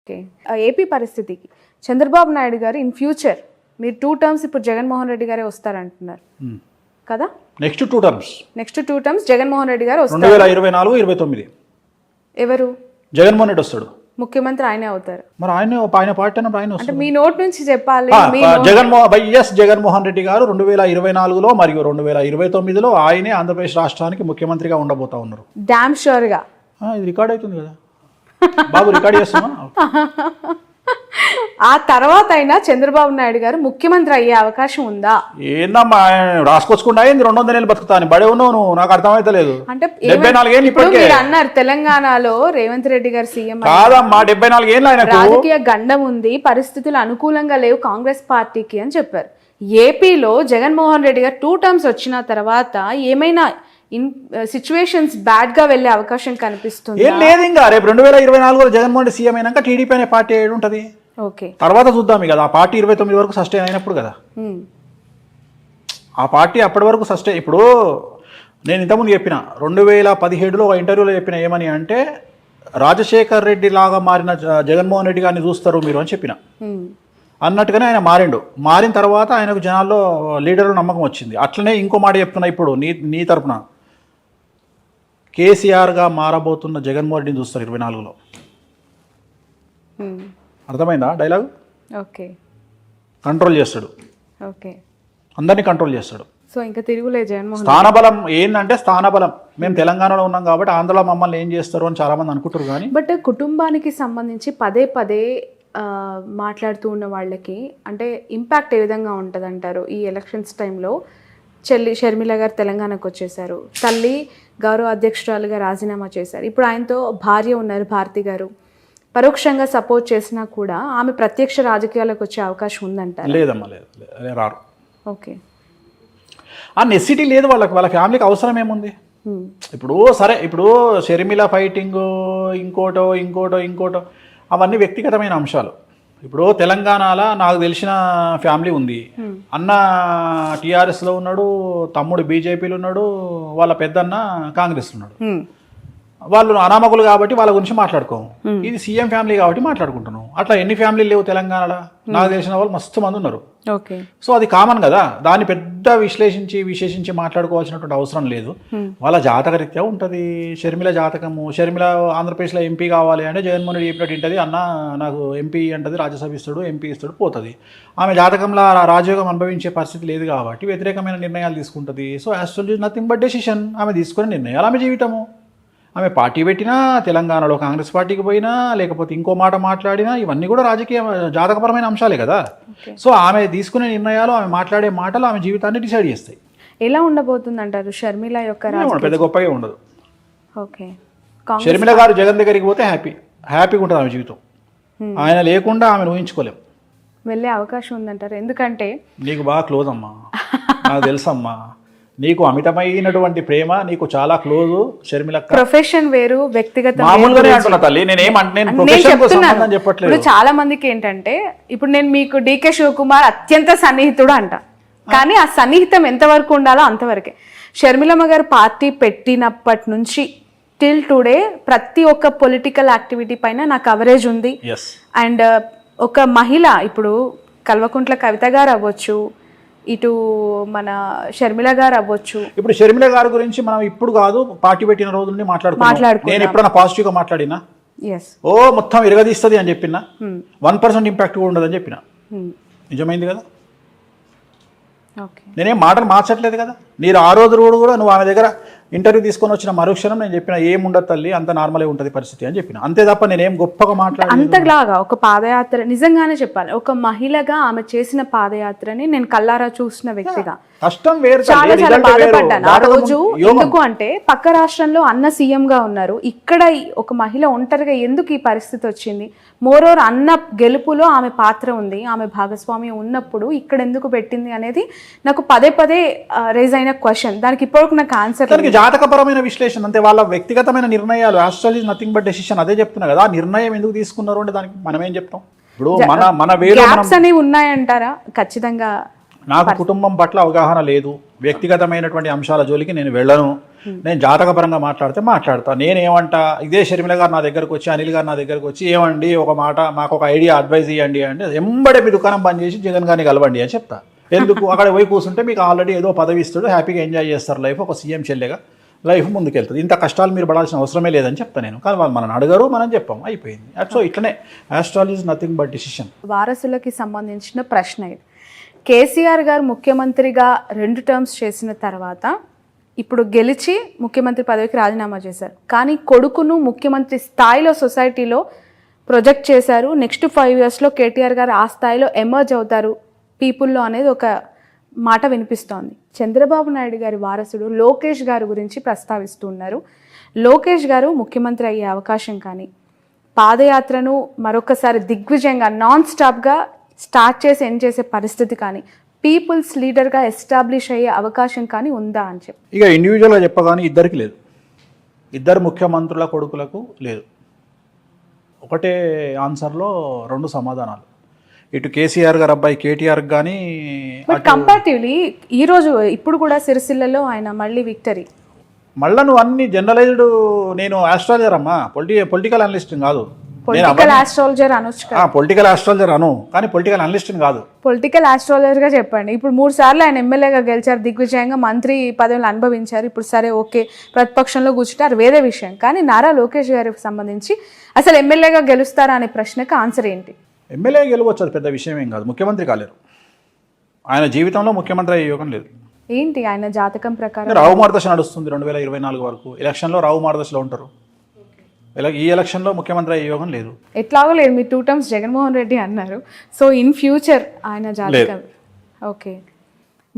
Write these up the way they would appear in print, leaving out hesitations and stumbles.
Okay. AP పరిస్థితికి చంద్రబాబు నాయుడు గారు in future మీరు 2 టర్మ్స్ ఇప్పుడు జగన్మోహన్ రెడ్డి గారే వస్తారంటున్నారు కదా? Next 2 terms next 2 terms Jaganmohan Reddy గారు వస్తారు. 2024-29 ఎవరు జగన్మోహన్ రెడ్డి వస్తాడు, ముఖ్యమంత్రి ఆయనే అవుతారు. మరి ఆయన పార్టీ అన్నప్పుడు ఆయన అంటే వస్తాడు. మీ నోట్ నుంచి చెప్పాలి. జగన్మోహన్ రెడ్డి గారు 2024లో మరియు 2029లో ఆయనే ఆంధ్రప్రదేశ్ రాష్ట్రానికి ముఖ్యమంత్రిగా ఉండబోతా ఉన్నారు. డామ్ షూర్ గా ఇది రికార్డ్ అవుతుంది కదా బాబు, రికార్డ్ చేస్తున్నా. ఆ తర్వాత అయినా చంద్రబాబు నాయుడు గారు ముఖ్యమంత్రి అయ్యే అవకాశం ఉందా? ఏందమ్మా రాసుకొచ్చుకుంటా అయింది 200 నెలలు బతుకుతాను బడే ఉన్నావు నువ్వు, నాకు అర్థమైతలేదు. అంటే 74 ఏళ్ళు ఇప్పుడు ఇప్పటికే మీరు అన్నారు తెలంగాణలో రేవంత్ రెడ్డి గారు సీఎం కాదమ్మా, 74 ఏళ్ళు ఆయనకు రాజకీయ గండం ఉంది, పరిస్థితులు అనుకూలంగా లేవు కాంగ్రెస్ పార్టీకి అని చెప్పారు. ఏపీలో జగన్మోహన్ రెడ్డి గారు 2 టర్మ్స్ వచ్చిన తర్వాత ఏమైనా సిచ్యువేషన్స్ బ్యాడ్ గా వెళ్లే అవకాశం కనిపిస్తుంది? ఏం లేదు. ఇంకా రేపు 2024లో జగన్మోహన్ రెడ్డి సీఎం అయినాక టీడీపీ అనే పార్టీ ఏడు ఉంటుంది. ఓకే, తర్వాత చూద్దాం కదా. ఆ పార్టీ 29 వరకు సస్టైన్ అయినప్పుడు కదా, ఆ పార్టీ అప్పటి వరకు సస్టైన్. ఇప్పుడు నేను ఇంతకుముందు చెప్పిన 2017లో ఒక ఇంటర్వ్యూలో చెప్పిన ఏమని అంటే, రాజశేఖర్ రెడ్డి లాగా మారిన జగన్మోహన్ రెడ్డి గారిని చూస్తారు మీరు అని చెప్పిన. అన్నట్టుగానే ఆయన మారిండు. మారిన తర్వాత ఆయనకు జనాల్లో లీడర్లు నమ్మకం వచ్చింది. అట్లనే ఇంకో మాట చెప్తున్నా ఇప్పుడు నీ తరపున, కేసీఆర్గా మారబోతున్న జగన్మోహన్ రెడ్డిని చూస్తారు 24లో. అర్థమైందా డైలాగ్? ఓకే, కంట్రోల్ చేస్తాడు, ఓకే, అందరినీ కంట్రోల్ చేస్తాడు. సో ఇంకా తిరుగులే జగన్మోహన్. స్థానబలం ఏంటంటే స్థానబలం. మేము తెలంగాణలో ఉన్నాం కాబట్టి ఆంధ్రలో మమ్మల్ని ఏం చేస్తారు అని చాలా మంది అనుకుంటారు. కానీ బట్ కుటుంబానికి సంబంధించి పదే పదే మాట్లాడుతూ ఉన్న వాళ్ళకి అంటే ఇంపాక్ట్ ఏ విధంగా ఉంటుంది అంటారు? ఈ ఎలక్షన్స్ టైంలో చెల్లి షర్మిల గారు తెలంగాణకు వచ్చేసారు, తల్లి గౌరవ అధ్యక్షురాలుగా రాజీనామా చేశారు, ఇప్పుడు ఆయనతో భార్య ఉన్నారు భారతి గారు. పరోక్షంగా సపోర్ట్ చేసినా కూడా ఆమె ప్రత్యక్ష రాజకీయాలకు వచ్చే అవకాశం ఉందంటారు? లేదమ్మా, లేదు, రారు. ఓకే, ఆ నెసిటీ లేదు వాళ్ళకి. వాళ్ళ ఫ్యామిలీకి అవసరం ఏముంది? ఇప్పుడు సరే, ఇప్పుడు షర్మిల ఫైటింగ్ ఇంకోటో అవన్నీ వ్యక్తిగతమైన అంశాలు. ఇప్పుడు తెలంగాణలో నాకు తెలిసిన ఫ్యామిలీ ఉంది. అన్న టీఆర్ఎస్లో ఉన్నాడు, తమ్ముడు బీజేపీలో ఉన్నాడు, వాళ్ళ పెద్దన్న కాంగ్రెస్లో ఉన్నాడు. వాళ్ళు అనామకులు కాబట్టి వాళ్ళ గురించి మాట్లాడుకోము. ఇది సీఎం ఫ్యామిలీ కాబట్టి మాట్లాడుకుంటున్నాం. అట్లా ఎన్ని ఫ్యామిలీలు లేవు తెలంగాణలో? నాకు తెలిసిన వాళ్ళు మస్తు మంది ఉన్నారు. ఓకే, సో అది కామన్ కదా, దాన్ని పెద్ద విశ్లేషించి మాట్లాడుకోవాల్సినటువంటి అవసరం లేదు. వాళ్ళ జాతకరీత్యా ఉంటుంది. షర్మిల జాతకము, షర్మిల ఆంధ్రప్రదేశ్లో ఎంపీ కావాలి అంటే జగన్మోహన్ రెడ్డి చెప్పినట్టు ఉంటుంది. అన్న నాకు ఎంపీ అంటది, రాజ్యసభ ఇస్తాడు, ఎంపీ ఇస్తాడు, పోతుంది. ఆమె జాతకంలో రాజయోగం అనుభవించే పరిస్థితి లేదు కాబట్టి వ్యతిరేకమైన నిర్ణయాలు తీసుకుంటుంది. So actually nothing but decision. ఆమె తీసుకునే నిర్ణయాలు ఆమె జీవితము. ఆమె పార్టీ పెట్టినా, తెలంగాణలో కాంగ్రెస్ పార్టీకి పోయినా, లేకపోతే ఇంకో మాట మాట్లాడినా, ఇవన్నీ కూడా రాజకీయ జాతకపరమైన అంశాలే కదా. సో ఆమె తీసుకునే నిర్ణయాలు, ఆమె మాట్లాడే మాటలు ఆమె జీవితాన్ని డిసైడ్ చేస్తాయి. ఎలా ఉండబోతుంది అంటారు షర్మిల యొక్క? పెద్ద గొప్పగా ఉండదు. ఓకే, షర్మిల గారు జగన్ దగ్గరికి పోతే హ్యాపీగా ఉంటుంది ఆమె జీవితం. ఆయన లేకుండా ఆమెను ఊహించుకోలేం. వెళ్ళే అవకాశం ఉందంటారు? ఎందుకంటే నీకు బాగా క్లోజ్ అమ్మా, నాకు తెలుసమ్మా. నీకు అమితమైనటువంటి ప్రేమ, నీకు చాలా క్లోజ్ షర్మిల. ప్రొఫెషన్ వేరు, వ్యక్తిగత మామూలుగానే అంటున్నా తల్లి. చెప్పట్లేదు. చాలా మందికి ఏంటంటే, ఇప్పుడు నేను మీకు డీకే శివకుమార్ అత్యంత సన్నిహితుడు అంట, కానీ ఆ సన్నిహితం ఎంతవరకు ఉండాలో అంతవరకే. షర్మిలమ్మ గారు పార్టీ పెట్టినప్పటి నుంచి టిల్ టుడే ప్రతి ఒక్క పొలిటికల్ యాక్టివిటీ పైన నా కవరేజ్ ఉంది. అండ్ ఒక మహిళ, ఇప్పుడు కల్వకుంట్ల కవిత గారు అవ్వచ్చు, ఇటు మన షర్మిల గారు అవ్వచ్చు. ఇప్పుడు షర్మిల గారి గురించి మనం ఇప్పుడు కాదు, పార్టీ పెట్టిన రోజు నుండి మాట్లాడుకుంటున్నాం. నేను ఎప్పుడైనా పాజిటివ్ గా మాట్లాడినా? ఓ మొత్తం ఎరగదీస్తుంది అని చెప్పిన, 1% ఇంపాక్ట్ కూడా ఉండదని చెప్పిన. నిజమైంది కదా. నేనేం మాటలు మార్చట్లేదు కదా. మీరు ఆ రోజు కూడా నువ్వు ఆమె దగ్గర ఇంటర్వ్యూ తీసుకొని వచ్చిన మరుక్షణం నేను చెప్పిన ఏముండదు తల్లి, అంత నార్మలే ఉంటుంది పరిస్థితి అని చెప్పిన. అంతే తప్ప నేనేం గొప్పగా మాట్లాడాను. అంతలాగా ఒక పాదయాత్ర, నిజంగానే చెప్పాలి, ఒక మహిళగా ఆమె చేసిన పాదయాత్రని నేను కల్లారా చూసిన వ్యక్తిగా కష్టం వేరు, చాలా బాధపడ్డాను ఆ రోజు. ఎందుకు అంటే పక్క రాష్ట్రంలో అన్న సీఎం గా ఉన్నారు, ఇక్కడ ఒక మహిళ ఒంటరిగా ఎందుకు ఈ పరిస్థితి వచ్చింది? మోరోవర్ అన్న గెలుపులో ఆమె పాత్ర ఉంది, ఆమె భాగస్వామ్యం ఉన్నప్పుడు ఇక్కడ ఎందుకు పెట్టింది అనేది నాకు పదే రేజ్ అయిన క్వశ్చన్. దానికి ఇప్పటివరకు నాకు ఆన్సర్. జాతకపరమైన విశ్లేషణ అంతే, వాళ్ళ వ్యక్తిగతమైన నిర్ణయాలు. Astrology nothing but decision. అదే చెప్తున్నా కదా. ఆ నిర్ణయం ఎందుకు తీసుకున్నారు అంటే దానికి మనం ఏం చెప్తాం? ఇప్పుడు మన గ్యాప్స్ అనేవి ఉన్నాయంటారా? ఖచ్చితంగా నాకు కుటుంబం పట్ల అవగాహన లేదు, వ్యక్తిగతమైనటువంటి అంశాల జోలికి నేను వెళ్ళను. నేను జాతకపరంగా మాట్లాడతా నేనేమంటా, ఇదే షర్మిల గారు నా దగ్గరకు వచ్చి, అనిల్ గారు నా దగ్గరకు వచ్చి, ఏమండి ఒక మాట మాకు ఒక ఐడియా అడ్వైజ్ ఇవ్వండి అంటే, ఎంబడే మీ దుకాణం బంద్ చేసి జగన్ గారిని కలవండి అని చెప్తా. ఎందుకు? అక్కడ పోయి కూర్చుంటే మీకు ఆల్రెడీ ఏదో పదవి ఇస్తాడు, హ్యాపీగా ఎంజాయ్ చేస్తారు లైఫ్, ఒక సీఎం చెల్లెగా లైఫ్ ముందుకెళ్తుంది. ఇంత కష్టాలు మీరు పడాల్సిన అవసరమే లేదని చెప్తాను నేను. కానీ వాళ్ళు మనల్ని అడగరు, మనం చెప్పాం, అయిపోయింది. సో ఇట్లనే astrology is nothing but decision. వారసులకి సంబంధించిన ప్రశ్న ఇది. కేసీఆర్ గారు ముఖ్యమంత్రిగా 2 టర్మ్స్ చేసిన తర్వాత ఇప్పుడు గెలిచి ముఖ్యమంత్రి పదవికి రాజీనామా చేశారు. కానీ కొడుకును ముఖ్యమంత్రి స్థాయిలో సొసైటీలో ప్రొజెక్ట్ చేశారు. నెక్స్ట్ 5 yearsలో కేటీఆర్ గారు ఆ స్థాయిలో ఎమర్జ్ అవుతారు పీపుల్లో అనేది ఒక మాట వినిపిస్తోంది. చంద్రబాబు నాయుడు గారి వారసుడు లోకేష్ గారి గురించి ప్రస్తావిస్తూ ఉన్నారు. లోకేష్ గారు ముఖ్యమంత్రి అయ్యే అవకాశం కానీ, పాదయాత్రను మరొకసారి దిగ్విజయంగా నాన్ స్టాప్గా స్టార్ట్ చేసి ఎండ్ చేసే పరిస్థితి కానీ, పీపుల్స్ లీడర్గా ఎస్టాబ్లిష్ అయ్యే అవకాశం కానీ ఉందా అని చెప్పి. ఇక ఇండివిజువల్గా చెప్పగానే ఇద్దరికి లేదు, ఇద్దరు ముఖ్యమంత్రుల కొడుకులకు లేదు. ఒకటే ఆన్సర్లో 2 సమాధానాలు. ఇటు కేసీఆర్ గారు అబ్బాయి కేటీఆర్ కానీ, బట్ కంపారిటివ్లీ ఇప్పుడు కూడా సిరిసిల్లలో ఆయన మళ్ళీ విక్టరీ. మళ్ళీ నువ్వు అన్ని జనరలైజ్డ్, నేను ఆస్ట్రాలజర్ అమ్మా, పొలిటికల్ అనలిస్ట్ కాదు. పొలిటికల్ ఆస్ట్రాలజర్ అనొచ్చు కదా. పొలిటికల్ ఆస్ట్రాలజర్ అను, కానీ పొలిటికల్ అనలిస్ట్ కాదు. పొలిటికల్ ఆస్ట్రాలజర్గా చెప్పండి. ఇప్పుడు 3 సార్లు ఆయన ఎమ్మెల్యేగా గెలిచారు, దిగ్విజయంగా మంత్రి పదవులు అనుభవించారు. ఇప్పుడు సరే ఓకే ప్రతిపక్షంలో కూర్చుంటారు, వేరే విషయం. కానీ నారా లోకేష్ గారికి సంబంధించి అసలు ఎమ్మెల్యేగా గెలుస్తారా అనే ప్రశ్నకు ఆన్సర్ ఏంటి? ఎమ్మెల్యే గెలవచ్చు, అది పెద్ద విషయం ఏం కాదు. ముఖ్యమంత్రి కాలేరు, ఆయన జీవితంలో ముఖ్యమంత్రి అయ్యే యోగం లేదు. ఏంటి ఆయన జాతకం ప్రకారం? రావు మార్గదర్శ నడుస్తుంది 2024 వరకు. ఎలక్షన్లో రావు మార్గదర్శలో ఉంటారు. ఈ ఎలక్షన్లో ముఖ్యమంత్రి అయ్యే యోగం లేదు. ఎట్లాగో లేదు. మీరు 2 టర్మ్స్ జగన్మోహన్ రెడ్డి అన్నారు. సో ఇన్ ఫ్యూచర్ ఆయన జాతకం ఓకే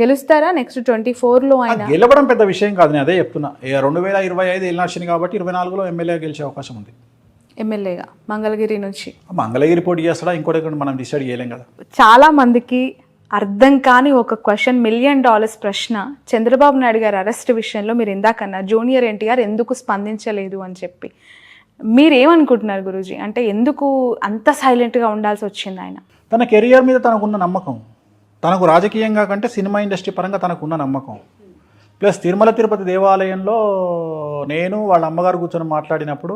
గెలుస్తారా? నెక్స్ట్ 24లో ఆయన గెలవడం పెద్ద విషయం కాదు, నేను అదే చెప్తున్నా. 2025 ఎలక్షన్ కాబట్టి 24లో ఎమ్మెల్యే గెలిచే అవకాశం ఉంది. ఎమ్మెల్యేగా మంగళగిరి నుంచి. మంగళగిరి పోటీ చేస్తాడా ఇంకోటి మనం డిసైడ్ చేయలేం కదా. చాలా మందికి అర్థం కాని ఒక క్వశ్చన్, $1 million ప్రశ్న. చంద్రబాబు నాయుడు గారి అరెస్ట్ విషయంలో మీరు ఇందాకన్నా జూనియర్ ఎన్టీఆర్ ఎందుకు స్పందించలేదు అని చెప్పి, మీరేమనుకుంటున్నారు గురూజీ? అంటే ఎందుకు అంత సైలెంట్గా ఉండాల్సి వచ్చింది ఆయన? తన కెరియర్ మీద తనకున్న నమ్మకం, తనకు రాజకీయంగా కంటే సినిమా ఇండస్ట్రీ పరంగా తనకున్న నమ్మకం, ప్లస్ తిరుమల తిరుపతి దేవాలయంలో నేను వాళ్ళ అమ్మగారు కూర్చొని మాట్లాడినప్పుడు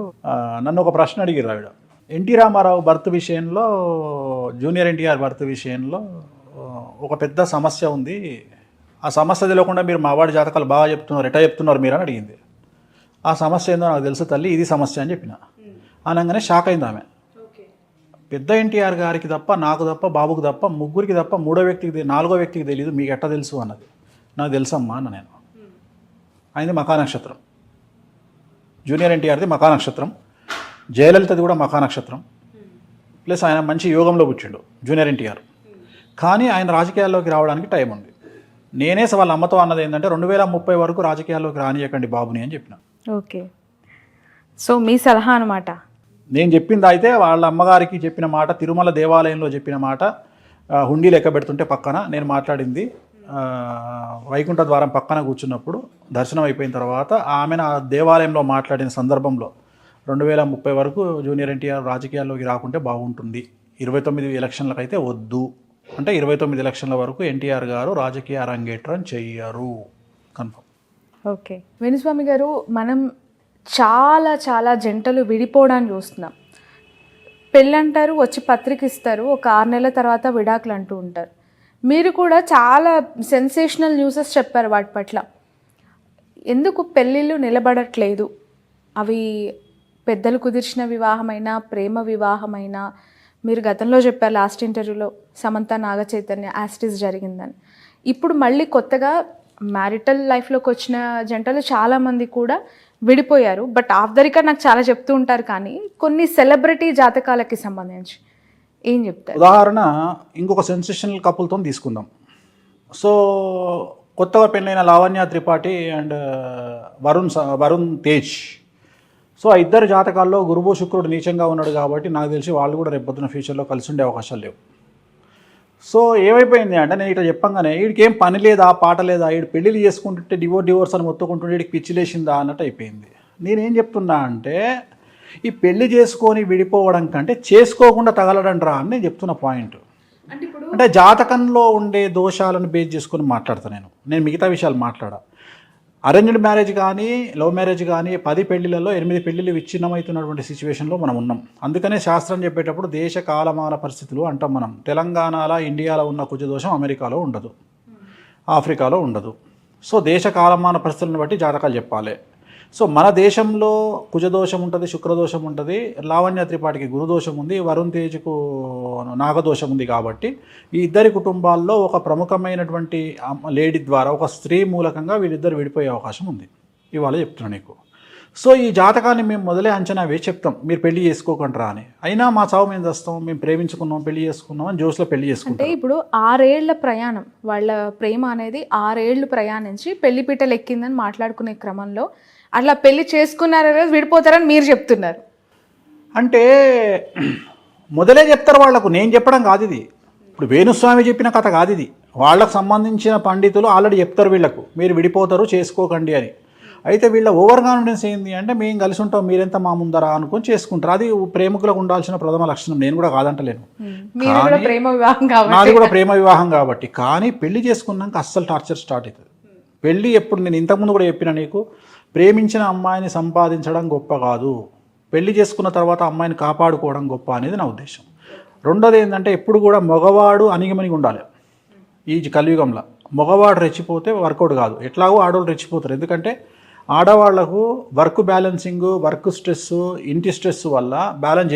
నన్ను ఒక ప్రశ్న అడిగారు ఆవిడ. ఎన్టీ రామారావు బర్త్ విషయంలో, జూనియర్ ఎన్టీఆర్ బర్త్ విషయంలో ఒక పెద్ద సమస్య ఉంది, ఆ సమస్య తెలియకుండా మీరు మావాడి జాతకాలు బాగా చెప్తున్నారు, ఎటా చెప్తున్నారు మీరు అని అడిగింది. ఆ సమస్య ఏందో నాకు తెలుసు తల్లి, ఇది సమస్య అని చెప్పిన. అనగానే షాక్ అయింది ఆమె. పెద్ద ఎన్టీఆర్ గారికి తప్ప, నాకు తప్ప, బాబుకి తప్ప, ముగ్గురికి తప్ప 4వ వ్యక్తికి తెలియదు, మీకు ఎట్లా తెలుసు అన్నది. నాకు తెలుసమ్మా అన్న నేను. ఆయనది మఖా నక్షత్రం, జూనియర్ ఎన్టీఆర్ది మఖా నక్షత్రం, జయలలితది కూడా మఖా నక్షత్రం, ప్లస్ ఆయన మంచి యోగంలో పుట్టిండు జూనియర్ ఎన్టీఆర్. కానీ ఆయన రాజకీయాల్లోకి రావడానికి టైం ఉంది. నేనే వాళ్ళ అమ్మతో అన్నది ఏంటంటే 2030 వరకు రాజకీయాల్లోకి రానియకండి బాబుని అని చెప్పిన. ఓకే, సో మీ సలహా అనమాట. నేను చెప్పింది అయితే వాళ్ళ అమ్మగారికి చెప్పిన మాట, తిరుమల దేవాలయంలో చెప్పిన మాట, హుండీ లెక్క పెడుతుంటే పక్కన నేను మాట్లాడింది, వైకుంఠ ద్వారం పక్కన కూర్చున్నప్పుడు దర్శనం అయిపోయిన తర్వాత ఆమెను ఆ దేవాలయంలో మాట్లాడిన సందర్భంలో 2030 వరకు జూనియర్ ఎన్టీఆర్ రాజకీయాల్లోకి రాకుంటే బాగుంటుంది, 29 ఎలక్షన్లకు అయితే వద్దు అంటే 29 ఎలక్షన్ల వరకు ఎన్టీఆర్ గారు రాజకీయ అరంగేట్రం చెయ్యరు, కన్ఫర్మ్. ఓకే వేణుస్వామి గారు, మనం చాలా చాలా జంటలు విడిపోవడానికి చూస్తున్నాం. పెళ్ళంటారు, వచ్చి పత్రిక ఇస్తారు, ఒక 6 నెలల తర్వాత విడాకులు అంటూ ఉంటారు. మీరు కూడా చాలా సెన్సేషనల్ న్యూసెస్ చెప్పారు వాటి పట్ల. ఎందుకు పెళ్ళిళ్ళు నిలబడట్లేదు? అవి పెద్దలు కుదిర్చిన వివాహమైనా, ప్రేమ వివాహమైనా, మీరు గతంలో చెప్పారు లాస్ట్ ఇంటర్వ్యూలో సమంత నాగచైతన్య యాస్టిస్ జరిగిందని. ఇప్పుడు మళ్ళీ కొత్తగా మ్యారిటల్ లైఫ్లోకి వచ్చిన జంటలు చాలామంది కూడా విడిపోయారు. బట్ ఆఫ్ ద రికార్డ్ నాకు చాలా చెప్తూ ఉంటారు, కానీ కొన్ని సెలబ్రిటీ జాతకాలకి సంబంధించి ఏం చెప్తారు? ఉదాహరణ ఇంకొక సెన్సేషనల్ కపుల్తో తీసుకుందాం. సో కొత్తగా పెళ్ళైన లావణ్య త్రిపాఠి అండ్ వరుణ్ తేజ్. సో ఆ ఇద్దరు జాతకాల్లో గురువు శుక్రుడు నీచంగా ఉన్నాడు కాబట్టి నాకు తెలిసి వాళ్ళు కూడా రేపొద్దున ఫ్యూచర్లో కలిసి ఉండే అవకాశాలు లేవు. సో ఏమైపోయింది అంటే, నేను ఇట్లా చెప్పంగానే వీడికి ఏం పని లేదా, పాట లేదా, వీడు పెళ్ళిళ్ళు చేసుకుంటుంటే డివోర్స్ అని మొత్తుకుంటుంటే వీడికి పిచ్చి లేచిందా అన్నట్టు అయిపోయింది. నేనేం చెప్తున్నా అంటే, ఈ పెళ్లి చేసుకొని విడిపోవడం కంటే చేసుకోకుండా తగలడంట్రా అని నేను చెప్తున్న పాయింట్. అంటే జాతకంలో ఉండే దోషాలను బేస్ చేసుకొని మాట్లాడతాను నేను మిగతా విషయాలు మాట్లాడా. అరేంజ్డ్ మ్యారేజ్ కానీ లవ్ మ్యారేజ్ కానీ 10 పెళ్లిలలో 8 పెళ్లిళ్ళు విచ్ఛిన్నమవుతున్నటువంటి సిచ్యువేషన్లో మనం ఉన్నాం. అందుకనే శాస్త్రం చెప్పేటప్పుడు దేశ కాలమాన పరిస్థితులు అంటాం మనం. తెలంగాణలో ఇండియాలో ఉన్న కుజదోషం అమెరికాలో ఉండదు, ఆఫ్రికాలో ఉండదు. సో దేశ కాలమాన పరిస్థితులను బట్టి జాతకాలు చెప్పాలి. సో మన దేశంలో కుజదోషం ఉంటుంది, శుక్రదోషం ఉంటుంది, లావణ్య త్రిపాఠికి గురుదోషం ఉంది, వరుణ్ తేజ్కు నాగదోషం ఉంది. కాబట్టి ఈ ఇద్దరి కుటుంబాల్లో ఒక ప్రముఖమైనటువంటి లేడీ ద్వారా, ఒక స్త్రీ మూలకంగా వీళ్ళిద్దరు విడిపోయే అవకాశం ఉంది. ఇవాళ చెప్తున్నాను నీకు. సో ఈ జాతకాన్ని మేము మొదలే అంచనా వేసి చెప్తాం, మీరు పెళ్లి చేసుకోకంటారా అని. అయినా మా చావు మేము చేస్తాం, మేము ప్రేమించుకున్నాం, పెళ్లి చేసుకున్నాం అని జోస్లో పెళ్లి చేసుకుంటాం. అంటే ఇప్పుడు 6 ఏళ్ల ప్రయాణం, వాళ్ళ ప్రేమ అనేది 6 ఏళ్ళు ప్రయాణించి పెళ్లి పీటలు ఎక్కిందని మాట్లాడుకునే క్రమంలో అట్లా పెళ్లి చేసుకున్నారు విడిపోతారని మీరు చెప్తున్నారు. అంటే మొదలే చెప్తారు వాళ్ళకు, నేను చెప్పడం కాదు ఇది. ఇప్పుడు వేణుస్వామి చెప్పిన కథ కాదు ఇది. వాళ్ళకు సంబంధించిన పండితులు ఆల్రెడీ చెప్తారు వీళ్ళకు, మీరు విడిపోతారు చేసుకోకండి అని. అయితే వీళ్ళ ఓవర్ కాన్ఫిడెన్స్ ఏంది అంటే, మేము కలిసి ఉంటాం, మీరెంత మా ముందరా అనుకొని చేసుకుంటారు. అది ప్రేమికులకు ఉండాల్సిన ప్రథమ లక్షణం, నేను కూడా కాదంటలేను. నాది కూడా ప్రేమ వివాహం కాబట్టి. కానీ పెళ్లి చేసుకున్నాక అస్సలు టార్చర్ స్టార్ట్ అవుతుంది. పెళ్ళి ఎప్పుడు, నేను ఇంతకుముందు కూడా చెప్పిన నీకు, ప్రేమించిన అమ్మాయిని సంపాదించడం గొప్ప కాదు, పెళ్లి చేసుకున్న తర్వాత అమ్మాయిని కాపాడుకోవడం గొప్ప అనేది నా ఉద్దేశం. రెండోది ఏంటంటే, ఎప్పుడు కూడా మగవాడు అణిగిమణిగి ఉండాలి. ఈ కలియుగంలో మగవాడు రెచ్చిపోతే వర్కౌట్ కాదు. ఎట్లాగో ఆడవాళ్ళు రెచ్చిపోతారు. ఎందుకంటే ఆడవాళ్లకు వర్క్ బ్యాలెన్సింగ్, వర్క్ స్ట్రెస్, ఇంటి స్ట్రెస్ వల్ల బ్యాలెన్స్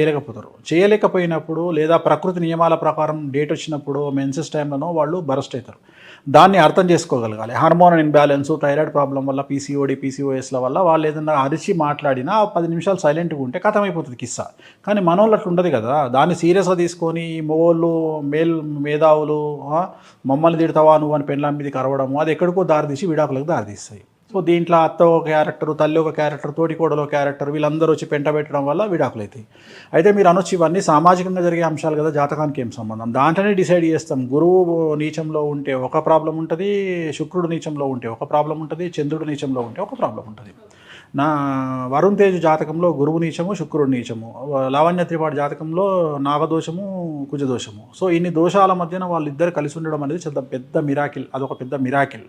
చేయలేకపోయినప్పుడు, లేదా ప్రకృతి నియమాల ప్రకారం డేట్ వచ్చినప్పుడు, మెన్సెస్ టైంలోనో వాళ్ళు బరస్ట్ అవుతారు. దాన్ని అర్థం చేసుకోగలగాలి. హార్మోన్ ఇన్బ్యాలెన్స్, థైరాయిడ్ ప్రాబ్లం వల్ల, పీసీఓడి, పీసీఓఎస్ల వల్ల వాళ్ళు ఏదైనా అరిచి మాట్లాడినా 10 నిమిషాలు సైలెంట్గా ఉంటే కథమైపోతుంది కిస్సా. కానీ మనోళ్ళు అట్లా ఉండదు కదా. దాన్ని సీరియస్గా తీసుకొని మగోళ్ళు, మేధావులు మమ్మల్ని తిడతావా నువ్వు అని పెళ్ళాం మీదకి అరవడము, అది ఎక్కడికో దారితీసి విడాకులకు దారితీస్తాయి. సో దీంట్లో అత్త ఒక క్యారెక్టర్, తల్లి ఒక క్యారెక్టర్, తోటికోడలో క్యారెక్టర్, వీళ్ళందరూ వచ్చి పెంట పెట్టడం వల్ల విడాకులు అవుతాయి. అయితే మీరు అనొచ్చు ఇవన్నీ సామాజికంగా జరిగే అంశాలు కదా, జాతకానికి ఏం సంబంధం? దాంట్లోనే డిసైడ్ చేస్తాం. గురువు నీచంలో ఉంటే ఒక ప్రాబ్లం ఉంటుంది, శుక్రుడు నీచంలో ఉంటే ఒక ప్రాబ్లం ఉంటుంది, చంద్రుడు నీచంలో ఉంటే ఒక ప్రాబ్లం ఉంటుంది. నా వరుణ్ తేజ్ జాతకంలో గురువు నీచము, శుక్రుడు నీచము, లావణ్య త్రిపాఠి జాతకంలో నాగదోషము, కుజదోషము. సో ఇన్ని దోషాల మధ్యన వాళ్ళిద్దరు కలిసి ఉండడం అనేది పెద్ద మిరాకిల్. అదొక పెద్ద మిరాకిల్.